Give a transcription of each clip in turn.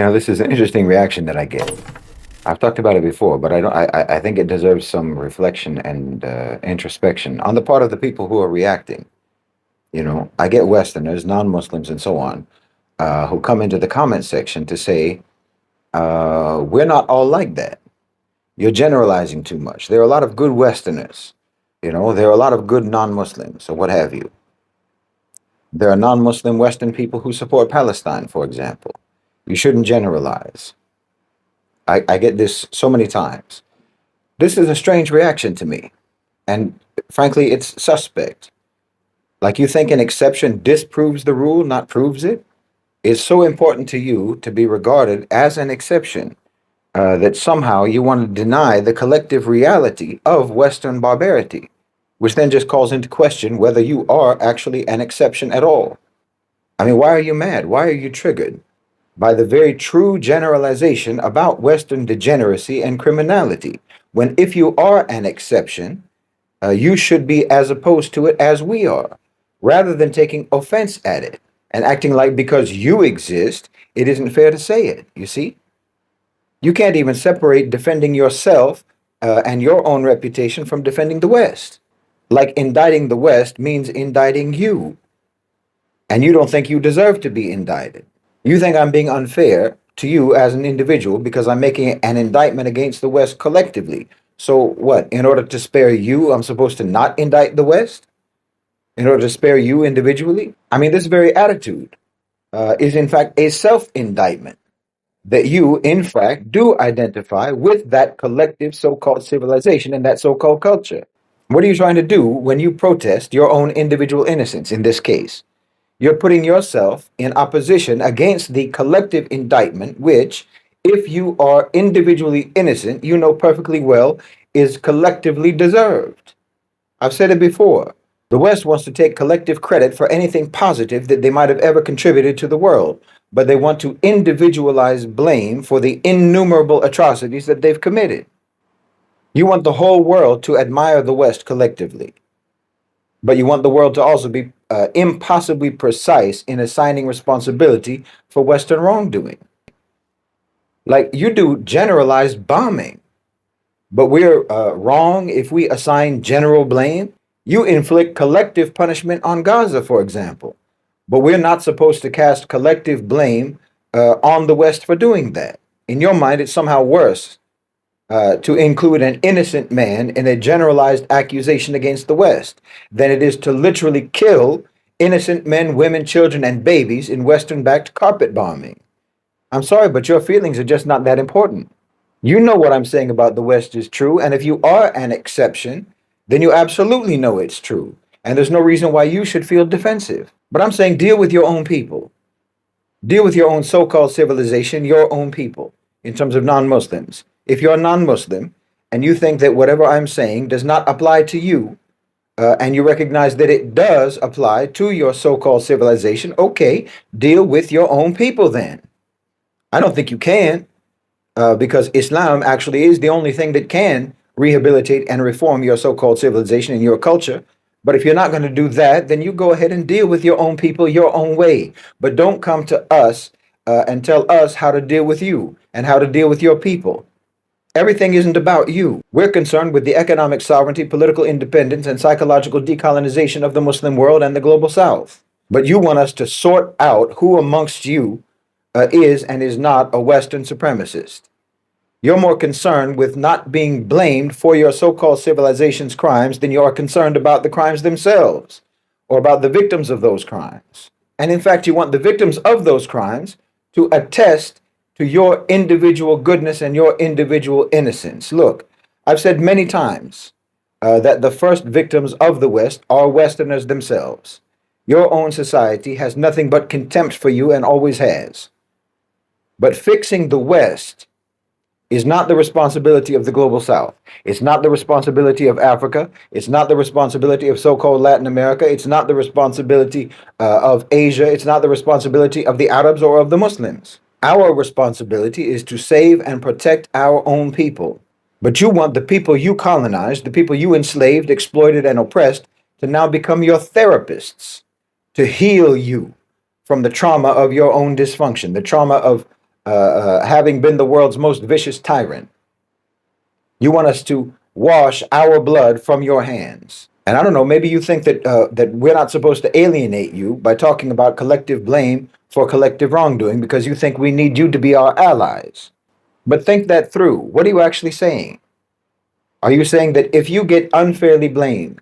This is an interesting reaction that I get. I've talked about it before, but I don't. I think it deserves some reflection and introspection on the part of the people who are reacting. I get Westerners, non-Muslims, and so on, who come into the comment section to say, "We're not all like that. You're generalizing too much. There are a lot of good Westerners. There are a lot of good non-Muslims, or what have you. There are non-Muslim Western people who support Palestine, for example. You shouldn't generalize." I get this so many times. This is a strange reaction to me. And frankly, it's suspect. Like you think an exception disproves the rule, not proves it? It's so important to you to be regarded as an exception that somehow you want to deny the collective reality of Western barbarity, which then just calls into question whether you are actually an exception at all. I mean, why are you mad? Why are you triggered by the very true generalization about Western degeneracy and criminality, when if you are an exception, you should be as opposed to it as we are, rather than taking offense at it and acting like because you exist, it isn't fair to say it, you see? You can't even separate defending yourself and your own reputation from defending the West. Like indicting the West means indicting you, and you don't think you deserve to be indicted. You think I'm being unfair to you as an individual because I'm making an indictment against the West collectively. So what? In order to spare you, I'm supposed to not indict the West? In order to spare you individually? I mean, this very attitude is in fact a self-indictment that you, in fact, do identify with that collective so-called civilization and that so-called culture. What are you trying to do when you protest your own individual innocence in this case? You're putting yourself in opposition against the collective indictment, which, if you are individually innocent, you know perfectly well is collectively deserved. I've said it before. The West wants to take collective credit for anything positive that they might have ever contributed to the world, but they want to individualize blame for the innumerable atrocities that they've committed. You want the whole world to admire the West collectively, but you want the world to also be impossibly precise in assigning responsibility for Western wrongdoing. Like you do generalized bombing, but we're wrong if we assign general blame. You inflict collective punishment on Gaza, for example, but we're not supposed to cast collective blame on the West for doing that. In your mind, it's somehow worse to include an innocent man in a generalized accusation against the West than it is to literally kill innocent men, women, children, and babies in Western-backed carpet bombing. I'm sorry, but your feelings are just not that important. You know what I'm saying about the West is true, and if you are an exception, then you absolutely know it's true, and there's no reason why you should feel defensive. But I'm saying deal with your own people. Deal with your own so-called civilization, your own people, in terms of non-Muslims. If you're non-Muslim and you think that whatever I'm saying does not apply to you, and you recognize that it does apply to your so-called civilization, okay, deal with your own people then. I don't think you can, because Islam actually is the only thing that can rehabilitate and reform your so-called civilization and your culture. But if you're not going to do that, then you go ahead and deal with your own people your own way. But don't come to us and tell us how to deal with you and how to deal with your people. Everything isn't about you. We're concerned with the economic sovereignty, political independence, and psychological decolonization of the Muslim world and the global South. But you want us to sort out who amongst you is and is not a Western supremacist. You're more concerned with not being blamed for your so-called civilization's crimes than you are concerned about the crimes themselves or about the victims of those crimes. And in fact, you want the victims of those crimes to attest to your individual goodness and your individual innocence. Look, I've said many times that the first victims of the West are Westerners themselves. Your own society has nothing but contempt for you and always has. But fixing the West is not the responsibility of the global South. It's not the responsibility of Africa. It's not the responsibility of so-called Latin America. It's not the responsibility of Asia. It's not the responsibility of the Arabs or of the Muslims. Our responsibility is to save and protect our own people. But you want the people you colonized, the people you enslaved, exploited, and oppressed to now become your therapists, to heal you from the trauma of your own dysfunction, the trauma of having been the world's most vicious tyrant. You want us to wash our blood from your hands. And I don't know, maybe you think that that we're not supposed to alienate you by talking about collective blame for collective wrongdoing because you think we need you to be our allies. But think that through. What are you actually saying? Are you saying that if you get unfairly blamed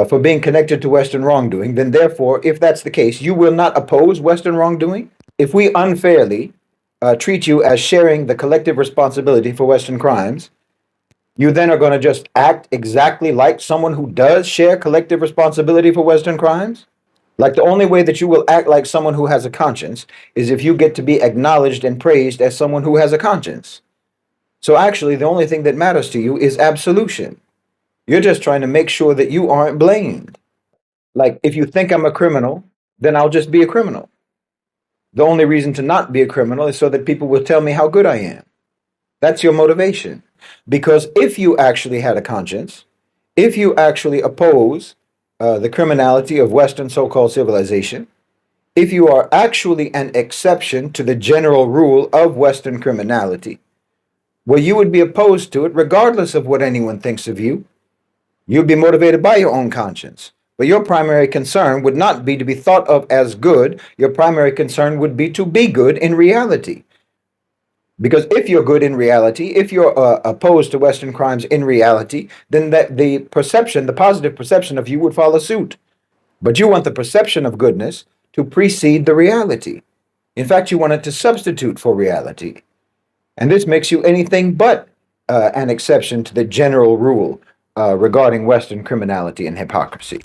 for being connected to Western wrongdoing, then therefore, if that's the case, you will not oppose Western wrongdoing? If we unfairly treat you as sharing the collective responsibility for Western crimes, you then are going to just act exactly like someone who does share collective responsibility for Western crimes? Like the only way that you will act like someone who has a conscience is if you get to be acknowledged and praised as someone who has a conscience. So actually, the only thing that matters to you is absolution. You're just trying to make sure that you aren't blamed. Like, if you think I'm a criminal, then I'll just be a criminal. The only reason to not be a criminal is so that people will tell me how good I am. That's your motivation. Because if you actually had a conscience, if you actually oppose the criminality of Western so-called civilization, if you are actually an exception to the general rule of Western criminality, well, you would be opposed to it regardless of what anyone thinks of you. You'd be motivated by your own conscience. But your primary concern would not be to be thought of as good. Your primary concern would be to be good in reality. Because if you're good in reality, if you're opposed to Western crimes in reality, then that the perception, the positive perception of you would follow suit. But you want the perception of goodness to precede the reality. In fact, you want it to substitute for reality. And this makes you anything but an exception to the general rule regarding Western criminality and hypocrisy.